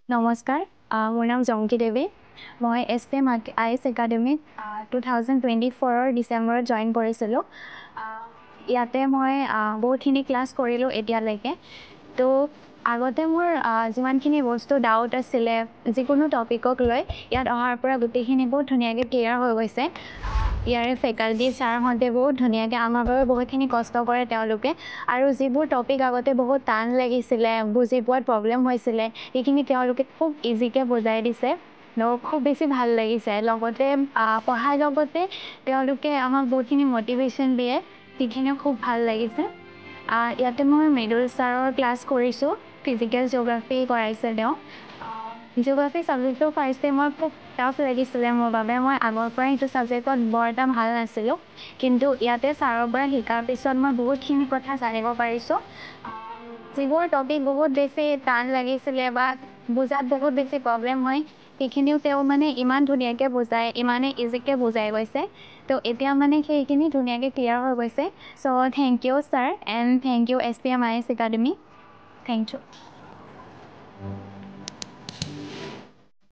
নমস্কাৰ মোৰ নাম জংকী দেৱী মই SPM IS একাডেমীত 2024 ডিচেম্বৰত জইন কৰিছিলোঁ ইয়াতে মই বহুতখিনি ক্লাছ কৰিলোঁ এতিয়ালৈকে তো আগতে মোৰ যিমানখিনি বস্তু ডাউট আছিলে যিকোনো টপিকক লৈ ইয়াত অহাৰ পৰা গোটেইখিনি বহুত ধুনীয়াকৈ ক্লিয়াৰ হৈ গৈছে ইয়াৰে ফেকাল্টি ছাৰহঁতে বহুত ধুনীয়াকৈ আমাৰ বাবে বহুতখিনি কষ্ট কৰে তেওঁলোকে আৰু যিবোৰ টপিক আগতে বহুত টান লাগিছিলে বুজি পোৱাত প্ৰব্লেম হৈছিলে সেইখিনি তেওঁলোকে খুব ইজিকৈ বুজাই দিছে খুব বেছি ভাল লাগিছে লগতে পঢ়াৰ লগতে তেওঁলোকে আমাক বহুতখিনি মটিভেশ্যন দিয়ে সেইখিনিও খুব ভাল লাগিছে ইয়াতে মই মৃদুল ছাৰৰ ক্লাছ কৰিছোঁ ফিজিকেল জিঅ'গ্ৰাফী কৰাইছে তেওঁ জিঅ'গ্ৰাফী ছাবজেক্টটো ফাৰ্ষ্ট টাইমৰ খুব টাফ লাগিছিলে মোৰ বাবে মই আগৰ পৰাই সেইটো ছাবজেক্টত বৰ এটা ভাল নাছিলোঁ কিন্তু ইয়াতে ছাৰৰ পৰা শিকাৰ পিছত মই বহুতখিনি কথা জানিব পাৰিছোঁ যিবোৰ টপিক বহুত বেছি টান লাগিছিলে বা বুজাত বহুত বেছি প্ৰব্লেম হয় সেইখিনিও তেওঁ মানে ইমান ধুনীয়াকৈ বুজায় ইমানেই ইজিকৈ বুজাই গৈছে তো এতিয়া মানে সেইখিনি ধুনীয়াকৈ ক্লিয়াৰ হৈ গৈছে so' thank you sir and thank you SPM IS academy thank U